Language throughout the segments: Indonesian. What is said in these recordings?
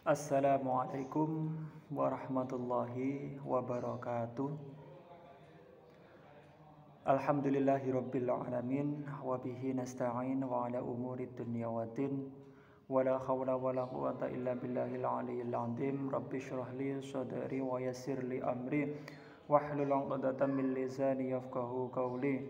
Assalamualaikum warahmatullahi wabarakatuh. Alhamdulillahirabbil alamin wa bihi nasta'in wa ala umuri dunya waddin wa la haula wa la quwwata illa billahil aliyyil azim. Rabbi shrah li sadri wa yassir li amri wahlul 'uqdatam min lisani yafqahu qawli.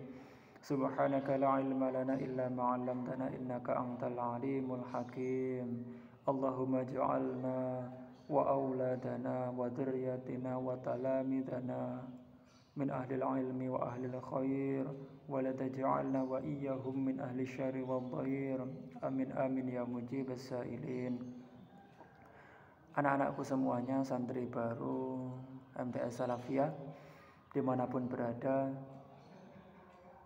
Subhanaka la ilma lana illa ma 'allamtana innaka antal alimul hakim. Allahumma ja'alna wa auladana wa dzurriyyatina wa talamidana min ahlil ilmi wa ahlil khair wa la taj'alna wa iyyahum min ahli syarri wad dhair. Amin amin ya mujibas sailin. Anak-anakku semuanya, santri baru MTS Salafiyah dimanapun berada,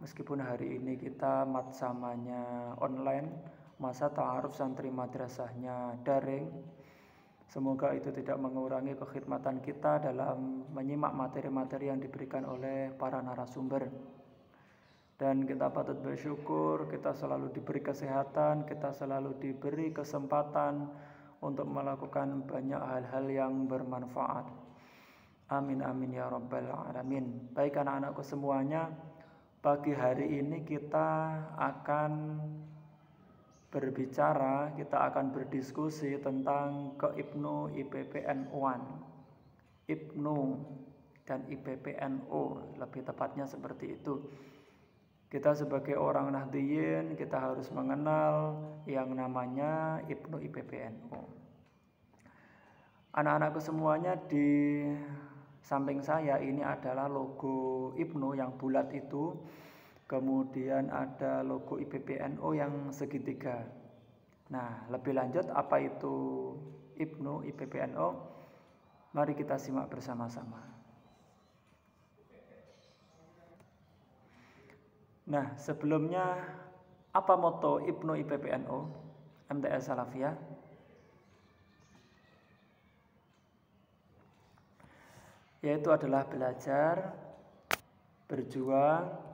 meskipun hari ini kita matsamanya online, masa ta'aruf santri madrasahnya daring, semoga itu tidak mengurangi kekhidmatan kita dalam menyimak materi-materi yang diberikan oleh para narasumber. Dan kita patut bersyukur kita selalu diberi kesehatan, kita selalu diberi kesempatan untuk melakukan banyak hal-hal yang bermanfaat. Amin amin ya rabbal alamin. Baik anak-anakku semuanya, pagi hari ini kita akan berbicara, kita akan berdiskusi tentang keibnu IPPNU-an. Ibnu dan IPPNU, lebih tepatnya seperti itu. Kita sebagai orang Nahdliyin, kita harus mengenal yang namanya Ibnu IPPNU. Anak-anakku semuanya, di samping saya ini adalah logo Ibnu yang bulat itu. Kemudian ada logo IPPNU yang segitiga. Nah, lebih lanjut apa itu Ibnu IPPNU? Mari kita simak bersama-sama. Nah, sebelumnya apa moto Ibnu IPPNU MTS Salafiyah? Yaitu adalah belajar, berjuang,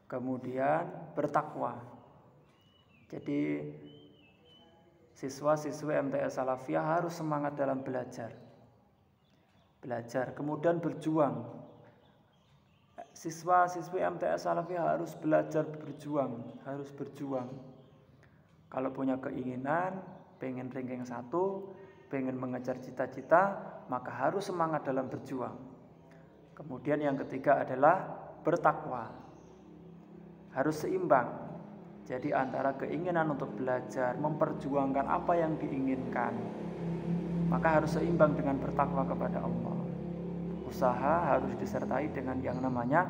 kemudian bertakwa. Jadi siswa-siswi MTS Salafiyah harus semangat dalam belajar, kemudian berjuang. Siswa-siswi MTS Salafiyah harus belajar, harus berjuang. Kalau punya keinginan, pengen ranking 1, pengen mengejar cita-cita, maka harus semangat dalam berjuang. Kemudian yang ketiga adalah bertakwa. Harus seimbang. Jadi antara keinginan untuk belajar, memperjuangkan apa yang diinginkan, maka harus seimbang dengan bertakwa kepada Allah. Usaha harus disertai dengan yang namanya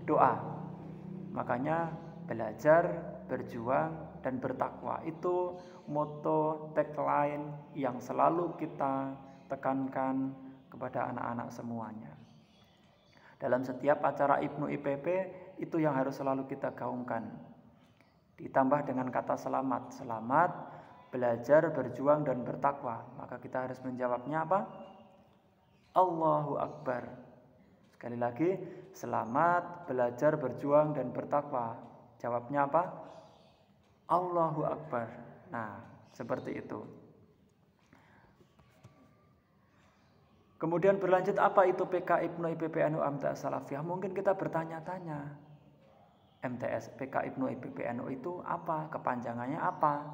doa. Makanya belajar, berjuang, dan bertakwa itu moto tagline yang selalu kita tekankan kepada anak-anak semuanya. Dalam setiap acara Ibnu IPP, itu yang harus selalu kita gaungkan. Ditambah dengan kata selamat. Selamat, belajar, berjuang, dan bertakwa. Maka kita harus menjawabnya apa? Allahu Akbar. Sekali lagi, selamat, belajar, berjuang, dan bertakwa. Jawabnya apa? Allahu Akbar. Nah, seperti itu. Kemudian berlanjut, apa itu PK Ibnu IPPNU MTS Salafiyah? Mungkin kita bertanya-tanya, MTS PK Ibnu IPPNU itu apa? Kepanjangannya apa?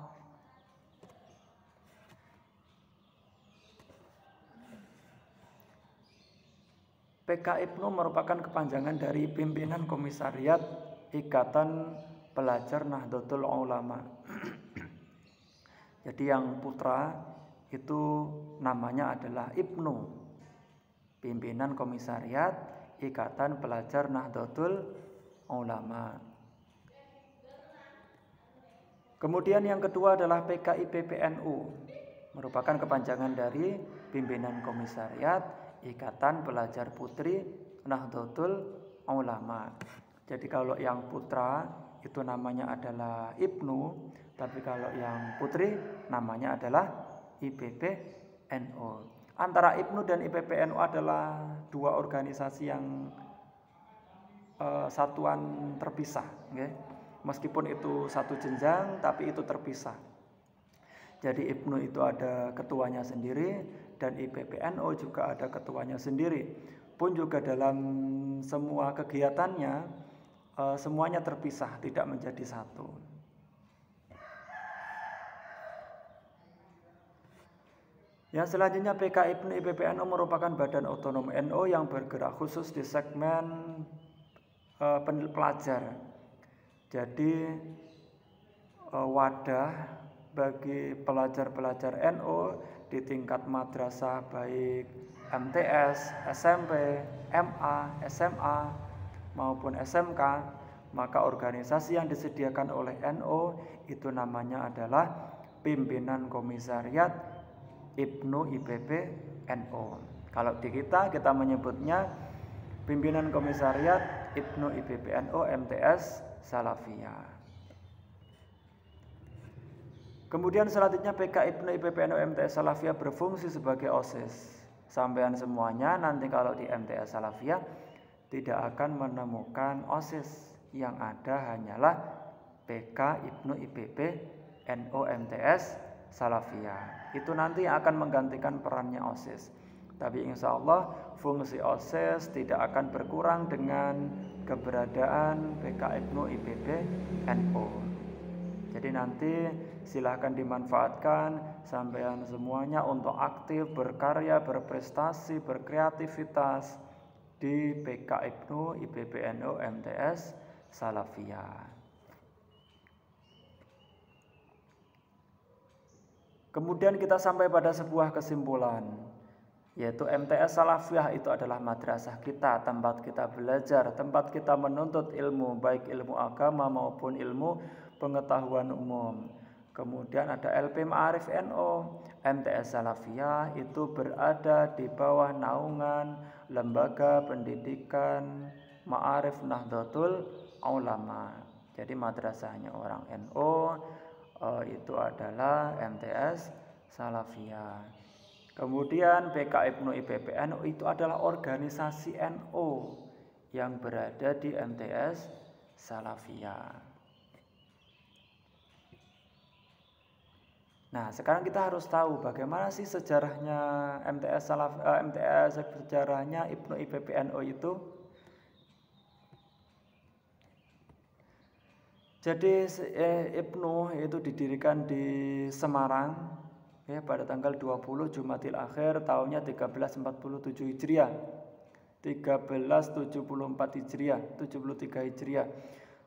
PK Ibnu merupakan kepanjangan dari Pimpinan Komisariat Ikatan Pelajar Nahdlatul Ulama. Jadi yang putra itu namanya adalah Ibnu, Pimpinan Komisariat Ikatan Pelajar Nahdlatul Ulama. Kemudian yang kedua adalah PKIPPNU, merupakan kepanjangan dari Pimpinan Komisariat Ikatan Pelajar Putri Nahdlatul Ulama. Jadi kalau yang putra itu namanya adalah Ibnu, tapi kalau yang putri namanya adalah IPPNU. Antara Ibnu dan IPPNU adalah dua organisasi yang satuan terpisah, okay? Meskipun itu satu jenjang, tapi itu terpisah. Jadi IPNU itu ada ketuanya sendiri dan IPPNU juga ada ketuanya sendiri. Pun juga dalam semua kegiatannya semuanya terpisah, tidak menjadi satu. Yang selanjutnya PKIPNU IPPNU merupakan badan otonom NU yang bergerak khusus di segmen pelajar. Jadi wadah bagi pelajar-pelajar NU di tingkat madrasah baik MTS, SMP, MA, SMA maupun SMK, maka organisasi yang disediakan oleh NU itu namanya adalah Pimpinan Komisariat IPNU IPP NU. Kalau di kita menyebutnya Pimpinan Komisariat IPNU IPP NU MTS Salafiyah. Kemudian selanjutnya PKIPNU IPPNU MTS Salafiyah berfungsi sebagai OSIS. Sampean semuanya nanti kalau di MTS Salafiyah tidak akan menemukan OSIS, yang ada hanyalah PKIPNU IPP NU MTS Salafiyah. Itu nanti akan menggantikan perannya OSIS. Tapi insya Allah fungsi OSIS tidak akan berkurang dengan keberadaan PKIPNU IPP NU. Jadi nanti silahkan dimanfaatkan sampean semuanya untuk aktif, berkarya, berprestasi, berkreativitas di PKIPNU IPPNU MTS Salafiyah. Kemudian kita sampai pada sebuah kesimpulan, yaitu MTS Salafiyah itu adalah madrasah kita, tempat kita belajar, tempat kita menuntut ilmu, baik ilmu agama maupun ilmu pengetahuan umum. Kemudian ada LP Ma'arif NU. MTS Salafiyah itu berada di bawah naungan Lembaga Pendidikan Ma'arif Nahdlatul Ulama. Jadi madrasahnya orang NU itu adalah MTS Salafiyah. Kemudian PKIPNU IPPNU itu adalah organisasi NU yang berada di MTS Salafiyah. Nah, sekarang kita harus tahu bagaimana sih sejarahnya sejarahnya IPNU IPPNU itu. Jadi IPNU itu didirikan di Semarang ya pada tanggal 20 Jumadil Akhir tahunnya 1347 Hijriah. 1374 Hijriah, 73 Hijriah.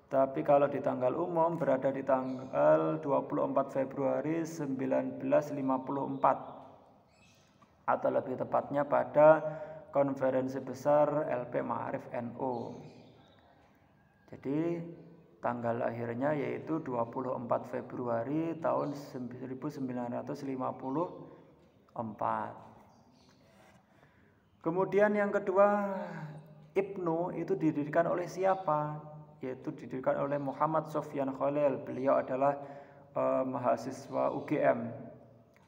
Tapi kalau di tanggal umum berada di tanggal 24 Februari 1954 atau lebih tepatnya pada konferensi besar LP Ma'arif NU. Jadi tanggal lahirnya yaitu 24 Februari tahun 1954. Kemudian yang kedua, IPNU itu didirikan oleh siapa? Yaitu didirikan oleh Muhammad Sofyan Khalil. Beliau adalah mahasiswa UGM.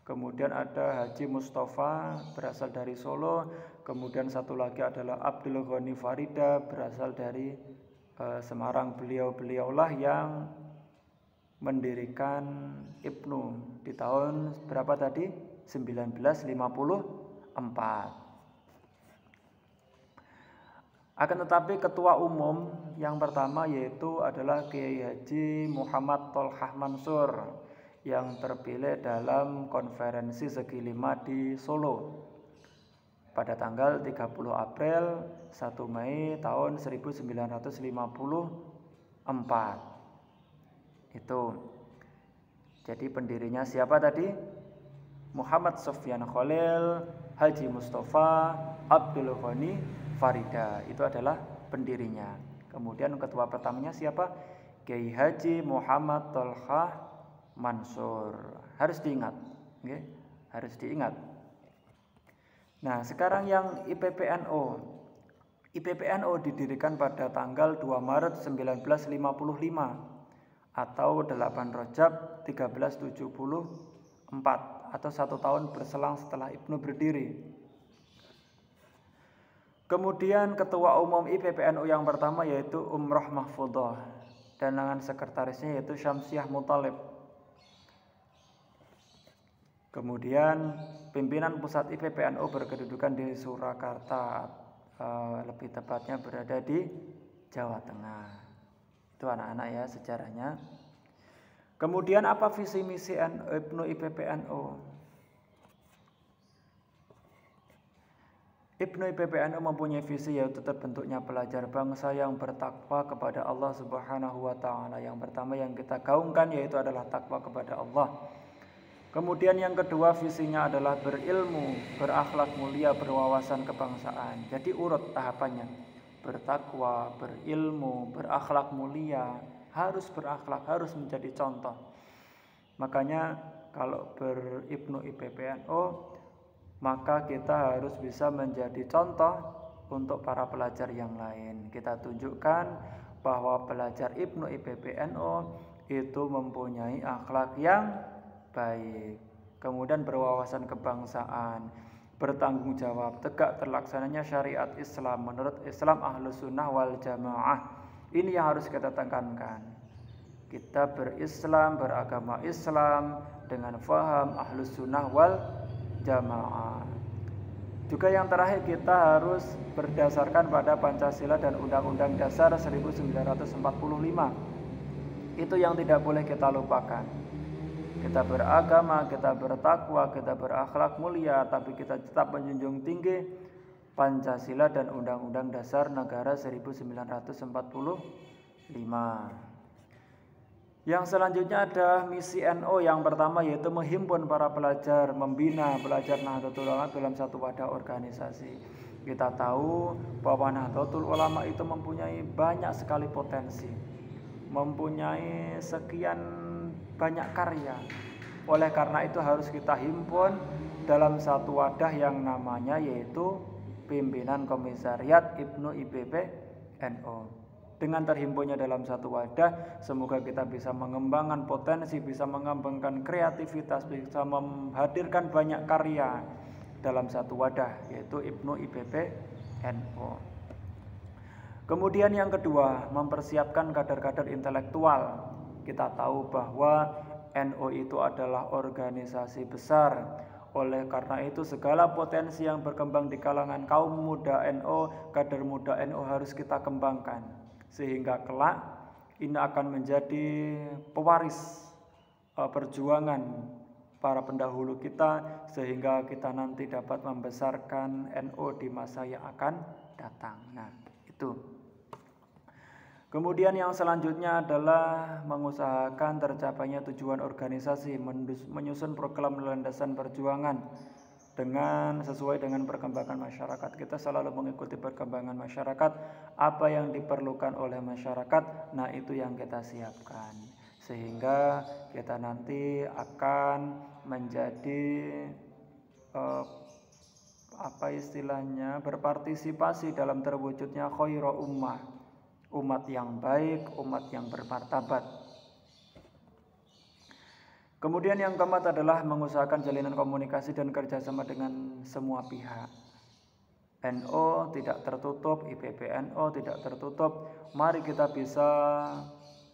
Kemudian ada Haji Mustafa berasal dari Solo. Kemudian satu lagi adalah Abdul Ghani Farida berasal dari Semarang. Beliaulah yang mendirikan IPNU di tahun berapa tadi? 1954. Akan tetapi ketua umum yang pertama yaitu adalah Kiai Haji Muhammad Tolhah Mansur yang terpilih dalam konferensi Segi Lima di Solo pada tanggal 30 April 1 Mei tahun 1954. Itu. Jadi pendirinya siapa tadi? Muhammad Sofyan Khalil, Haji Mustafa, Abdul Ghani Farida, itu adalah pendirinya. Kemudian ketua pertamanya siapa? Kiai Haji Muhammad Tolhah Mansur. Harus diingat, okay? Harus diingat. Nah, sekarang yang IPPNU. IPPNU didirikan pada tanggal 2 Maret 1955 atau 8 Rajab 1374 atau 1 tahun berselang setelah IPNU berdiri. Kemudian ketua umum IPPNU yang pertama yaitu Umroh Mahfudhah dan dengan sekretarisnya yaitu Syamsiah Muthalib. Kemudian pimpinan pusat IPPNU berkedudukan di Surakarta, lebih tepatnya berada di Jawa Tengah. Itu anak-anak ya sejarahnya. Kemudian apa visi misi IPNU IPPNU? IPNU IPPNU mempunyai visi yaitu terbentuknya pelajar bangsa yang bertakwa kepada Allah Subhanahu wa taala. Yang pertama yang kita gaungkan yaitu adalah takwa kepada Allah. Kemudian yang kedua visinya adalah berilmu, berakhlak mulia, berwawasan kebangsaan. Jadi urut tahapannya. Bertakwa, berilmu, berakhlak mulia, harus berakhlak, harus menjadi contoh. Makanya kalau IPNU IPPNU, maka kita harus bisa menjadi contoh untuk para pelajar yang lain. Kita tunjukkan bahwa pelajar IPNU IPPNU itu mempunyai akhlak yang baik, kemudian berwawasan kebangsaan, bertanggung jawab, tegak terlaksananya syariat Islam menurut Islam Ahlus Sunnah wal Jamaah. Ini yang harus kita tekankan. Kita berislam, beragama Islam dengan faham Ahlus Sunnah wal Jamaah. Juga yang terakhir kita harus berdasarkan pada Pancasila dan Undang-Undang Dasar 1945. Itu yang tidak boleh kita lupakan. Kita beragama, kita bertakwa, kita berakhlak mulia, tapi kita tetap menjunjung tinggi Pancasila dan Undang-Undang Dasar Negara 1945. Yang selanjutnya ada misi NU yang pertama yaitu menghimpun para pelajar, membina pelajar Nahdlatul Ulama dalam satu wadah organisasi. Kita tahu bahwa Nahdlatul Ulama itu mempunyai banyak sekali potensi, mempunyai sekian banyak karya. Oleh karena itu harus kita himpun dalam satu wadah yang namanya yaitu Pimpinan Komisariat IPNU IPPNU. Dengan terhimpunnya dalam satu wadah, semoga kita bisa mengembangkan potensi, bisa mengembangkan kreativitas, bisa menghadirkan banyak karya dalam satu wadah yaitu IPNU IPPNU. Kemudian yang kedua, mempersiapkan kader-kader intelektual. Kita tahu bahwa NU itu adalah organisasi besar. Oleh karena itu segala potensi yang berkembang di kalangan kaum muda NU, kader muda NU harus kita kembangkan. Sehingga kelak ini akan menjadi pewaris perjuangan para pendahulu kita. Sehingga kita nanti dapat membesarkan NU di masa yang akan datang. Nah itu. Kemudian yang selanjutnya adalah mengusahakan tercapainya tujuan organisasi, menyusun program landasan perjuangan dengan sesuai dengan perkembangan masyarakat. Kita selalu mengikuti perkembangan masyarakat, apa yang diperlukan oleh masyarakat, nah itu yang kita siapkan. Sehingga kita nanti akan menjadi berpartisipasi dalam terwujudnya khairu ummah. Umat yang baik, umat yang bermartabat. Kemudian yang keempat adalah mengusahakan jalinan komunikasi dan kerjasama dengan semua pihak. NU tidak tertutup, IPPNU tidak tertutup. Mari kita bisa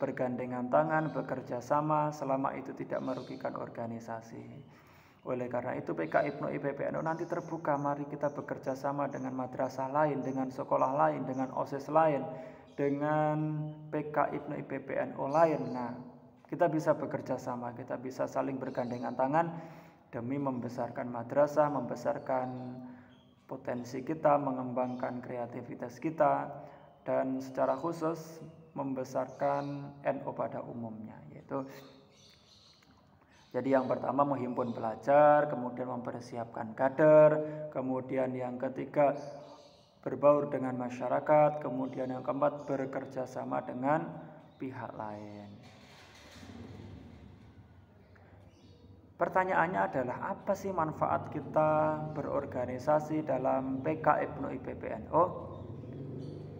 bergandengan tangan, bekerja sama selama itu tidak merugikan organisasi. Oleh karena itu PK IPNU IPPNU nanti terbuka. Mari kita bekerja sama dengan madrasah lain, dengan sekolah lain, dengan OSIS lain, dengan PK IPNU IPPNU lain. Nah, kita bisa bekerja sama, kita bisa saling bergandengan tangan demi membesarkan madrasah, membesarkan potensi kita, mengembangkan kreativitas kita, dan secara khusus membesarkan NU pada umumnya. Yaitu jadi yang pertama menghimpun pelajar, kemudian mempersiapkan kader, kemudian yang ketiga berbaur dengan masyarakat, kemudian yang keempat bekerja sama dengan pihak lain. Pertanyaannya adalah apa sih manfaat kita berorganisasi dalam PK IPNU IPPNU?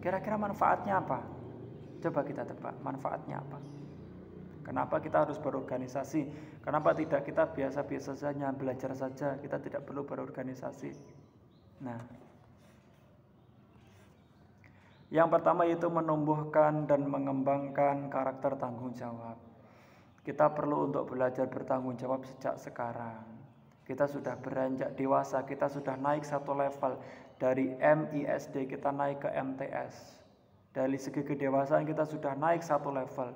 Kira-kira manfaatnya apa? Coba kita tebak, manfaatnya apa? Kenapa kita harus berorganisasi? Kenapa tidak kita biasa-biasa saja belajar saja, kita tidak perlu berorganisasi? Nah, yang pertama yaitu menumbuhkan dan mengembangkan karakter tanggung jawab. Kita perlu untuk belajar bertanggung jawab sejak sekarang. Kita sudah beranjak dewasa, kita sudah naik satu level. Dari MISD kita naik ke MTS. Dari segi kedewasaan kita sudah naik satu level.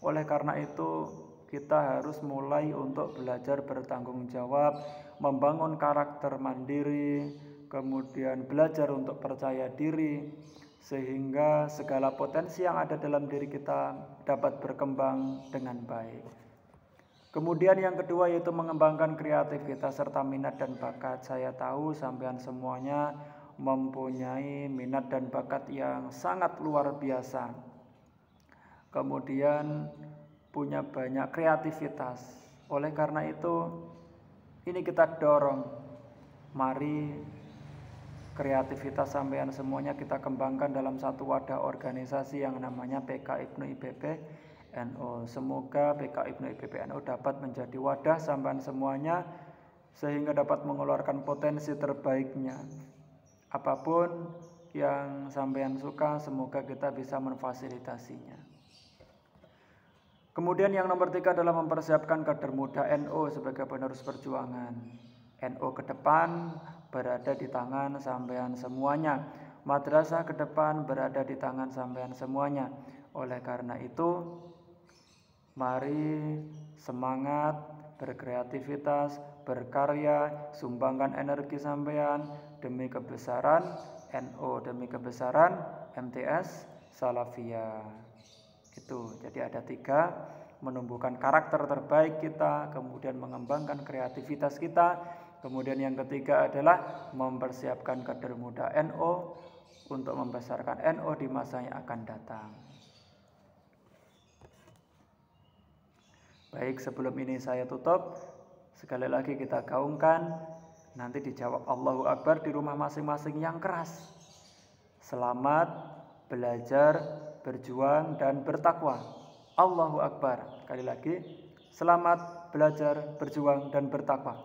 Oleh karena itu kita harus mulai untuk belajar bertanggung jawab, membangun karakter mandiri, kemudian belajar untuk percaya diri, sehingga segala potensi yang ada dalam diri kita dapat berkembang dengan baik. Kemudian yang kedua yaitu mengembangkan kreativitas serta minat dan bakat. Saya tahu sampean semuanya mempunyai minat dan bakat yang sangat luar biasa. Kemudian punya banyak kreativitas. Oleh karena itu ini kita dorong. Mari kreativitas sampean semuanya kita kembangkan dalam satu wadah organisasi yang namanya PK Ibnu IPB NU. Semoga PK Ibnu IPB NU dapat menjadi wadah sampean semuanya sehingga dapat mengeluarkan potensi terbaiknya. Apapun yang sampean suka, semoga kita bisa memfasilitasinya. Kemudian yang nomor 3 adalah mempersiapkan kader muda NU sebagai penerus perjuangan. NU ke depan berada di tangan sampean semuanya. Madrasah ke depan berada di tangan sampean semuanya. Oleh karena itu, mari semangat, berkreativitas, berkarya, sumbangkan energi sampean demi kebesaran NU, demi kebesaran MTS Salafiyah. Itu, jadi ada 3, menumbuhkan karakter terbaik kita, kemudian mengembangkan kreativitas kita, kemudian yang ketiga adalah mempersiapkan kader muda NU untuk membesarkan NU di masa yang akan datang. Baik, sebelum ini saya tutup, sekali lagi kita gaungkan, nanti dijawab Allahu Akbar di rumah masing-masing yang keras. Selamat belajar, berjuang, dan bertakwa. Allahu Akbar. Sekali lagi, selamat belajar, berjuang, dan bertakwa.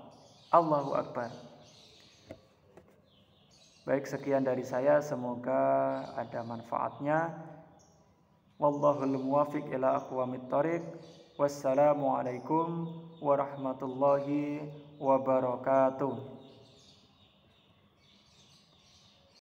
Allahu Akbar. Baik, sekian dari saya, semoga ada manfaatnya. Wallahul muwaffiq ila aqwamit thoriq. Wassalamualaikum warahmatullahi wabarakatuh.